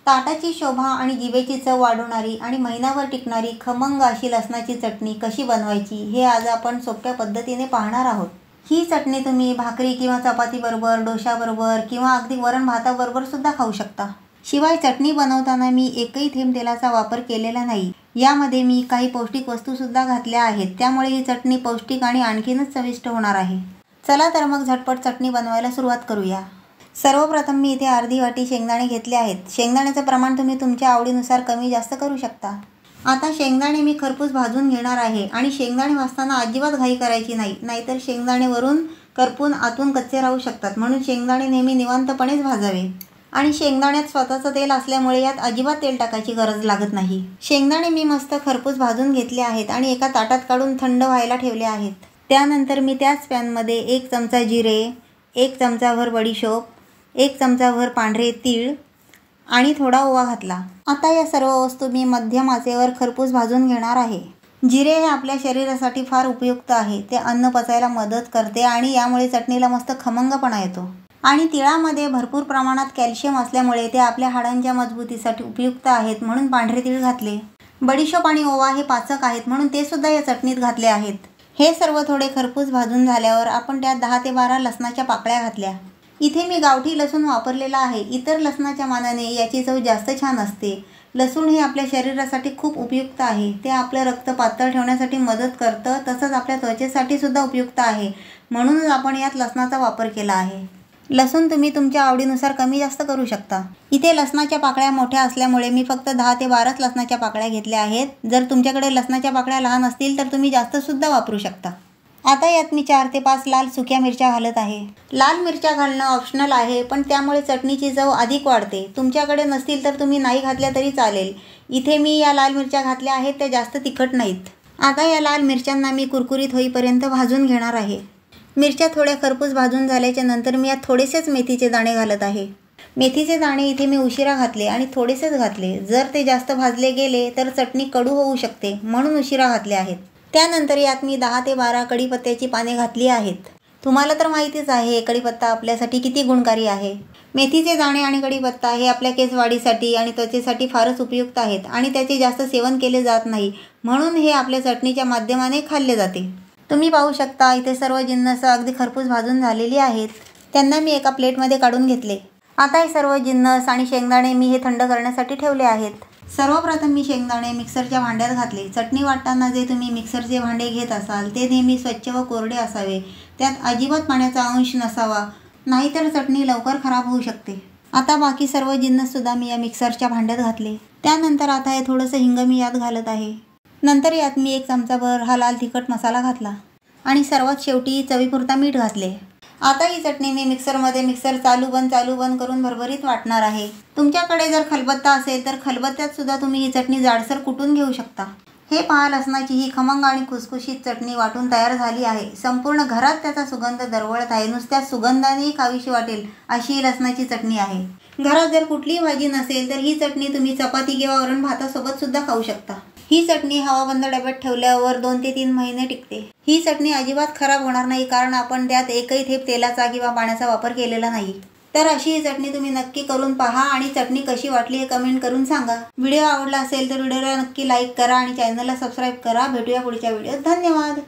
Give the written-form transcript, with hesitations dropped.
ताटाची शोभा आणि जिभेची चव वाढवणारी आणि महिनाभर टिकणारी खमंग अशी लसणाची चटणी कशी बनवायची हे आज आपण सोप्या पद्धतीने पाहणार आहोत। ही चटणी तुम्ही भाकरी किंवा चपातीबरोबर, डोशाबरोबर किंवा अगदी वरण भाताबरोबर सुद्धा खाऊ शकता। शिवाय चटणी बनवताना मी एकही थेंब तेलाचा वापर केलेला नाही। यामध्ये मी काही पौष्टिक वस्तू सुद्धा घातल्या आहेत, त्यामुळे ही चटणी पौष्टिक आणि आणखीनच चविष्ट होणार आहे। चला तर मग झटपट चटणी बनवायला सुरुवात करूया। सर्वप्रथम मी इथे अर्धी वाटी शेंगदाणे घेतले आहेत। शेंगदाण्याचं प्रमाण तुम्ही तुमच्या आवडीनुसार कमी जास्त करू शकता। आता शेंगदाणे मी खरपूस भाजून घेणार आहे आणि शेंगदाणे भाजताना अजिबात घाई करायची नाही, नाहीतर शेंगदाणे वरून करपून आतून कच्चे राहू शकतात। म्हणून शेंगदाणे नेहमी निवांतपणेच भाजावे आणि शेंगदाण्यात स्वतःचं तेल असल्यामुळे यात अजिबात तेल टाकायची गरज लागत नाही। शेंगदाणे मी मस्त खरपूस भाजून घेतले आहेत आणि एका ताटात काढून थंड व्हायला ठेवले आहेत। त्यानंतर मी त्याच पॅनमध्ये 1 चमचा जिरे, 1 चमचाभर बडीशोप, 1 चमचाभर पांढरे तीळ आणि थोडा ओवा घातला। आता या सर्व वस्तू मी मध्यम आचेवर खरपूस भाजून घेणार आहे। जिरे हे आपल्या शरीरासाठी फार उपयुक्त आहे। ते अन्न पचायला मदत करते आणि यामुळे चटणीला मस्त खमंगपणा येतो। आणि तिळामध्ये भरपूर प्रमाणात कॅल्शियम असल्यामुळे ते आपल्या हाडांच्या मजबूतीसाठी उपयुक्त आहेत, म्हणून पांढरे तीळ घातले। बडीशोप आणि ओवा हे पाचक आहेत, म्हणून ते सुद्धा या चटणीत घातले आहेत। हे सर्व थोडे खरपूस भाजून झाल्यावर आपण त्यात 10 ते 12 लसणाच्या पाकळ्या घातल्या। इथे मी गावठी लसूण वापरलेला आहे। इतर लसणाच्या मानाने याची चव जास्त छान असते। लसूण हे आपल्या शरीरासाठी खूप उपयुक्त आहे। ते आपलं रक्त पातळ ठेवण्यासाठी मदत करतं, तसंच आपल्या त्वचेसाठी सुद्धा उपयुक्त आहे, म्हणूनच आपण यात लसणाचा वापर केला आहे। लसूण तुम्ही तुमच्या आवडीनुसार कमी जास्त करू शकता। इथे लसणाच्या पाकळ्या मोठ्या असल्यामुळे मी फक्त 10 ते 12 लसणाच्या पाकळ्या घेतल्या आहेत। जर तुमच्याकडे लसणाच्या पाकळ्या लहान असतील तर तुम्ही जास्त सुद्धा वापरू शकता। आता यात मी 4 ते 5 लाल सुक्या मिरच्या घालत आहे। लाल मिरच्या घालणं ऑप्शनल आहे, पण त्यामुळे चटणीची चव अधिक वाढते। तुमच्याकडे नसतील तर तुम्ही नाही घातल्या तरी चालेल। इथे मी या लाल मिरच्या घातल्या आहेत, त्या जास्त तिखट नाहीत। आता या लाल मिरच्यांना मी कुरकुरीत होईपर्यंत भाजून घेणार आहे। मिरच्या थोड्या खरपूस भाजून झाल्याच्या नंतर मी यात थोडेसेच मेथीचे दाणे घालत आहे। मेथीचे दाणे इथे मी उशिरा घातले आणि थोडेसेच घातले। जर ते जास्त भाजले गेले तर चटणी कडू होऊ शकते, म्हणून उशिरा घातले आहेत। त्यानंतर यात मी 10 ते 12 कढीपत्त्याची पाने घातली आहेत। तुम्हाला तर माहितीच आहे कढीपत्ता आपल्यासाठी किती गुणकारी आहे। मेथीचे दाणे आणि कढीपत्ता हे आपल्या केस वाढीसाठी आणि त्वचेसाठी फारच उपयुक्त आहेत आणि त्याचे जास्त सेवन केले जात नाही, म्हणून हे आपल्या चटणीच्या माध्यमाने खाल्ले जाते। तुम्ही पाहू शकता इथे सर्व जिन्नस अगदी खरपूस भाजून झालेली आहेत। त्यांना मी एका प्लेटमध्ये काढून घेतले। आता हे सर्व जिन्नस आणि शेंगदाणे मी हे थंड करण्यासाठी ठेवले आहेत। सर्वप्रथम मी शेंगदाणे मिक्सरच्या भांड्यात घातले। चटणी वाटताना जे तुम्ही मिक्सरचे भांडे घेत असाल ते नेहमी स्वच्छ व कोरडे असावे। त्यात अजिबात पाण्याचा अंश नसावा, नाहीतर चटणी लवकर खराब होऊ शकते। आता बाकी सर्व जिन्नस सुद्धा मी या मिक्सरच्या भांड्यात घातले। त्यानंतर आता हे थोडंसं हिंग मी यात घालत आहे। नंतर यात मी 1 चमचाभर हा लाल तिखट मसाला घातला आणि सर्वात शेवटी चवीपुरता मीठ घातले। आता ही चटणी मी मिक्सर चालू बंद करून भरभरीत वाटणार आहे। तुमच्याकडे जर खलबत्ता असेल तर खलबत्त्यात सुद्धा तुम्ही ही चटणी जाडसर कुटून घेऊ शकता। हे पहा, लसणाची ही खमंग आणि खुसखुशीत चटणी वाटून तयार झाली आहे। संपूर्ण घरात त्याचा सुगंध दरवळत आहे। नुसत्या सुगंधानेही खावीशी वाटेल अशी ही लसणाची चटणी आहे। घरात जर कुठलीही भाजी नसेल तर ही चटणी तुम्ही चपाती किंवा वरण भातासोबत सुद्धा खाऊ शकता। ही चटणी हवाबंद डब्यात ठेवल्यावर 2 ते 3 महिने टिकते। ही चटणी अजिबात खराब होणार नाही, कारण आपण त्यात एकही थेंब तेलाचा किंवा पाण्याचा वापर केलेला नाही। तर अशी ही चटणी तुम्ही नक्की करून पहा आणि चटणी कशी वाटली हे कमेंट करून सांगा। व्हिडिओ आवडला असेल तर व्हिडिओला नक्की लाईक करा आणि चॅनलला सबस्क्राईब करा। भेटूया पुढच्या व्हिडिओत। धन्यवाद।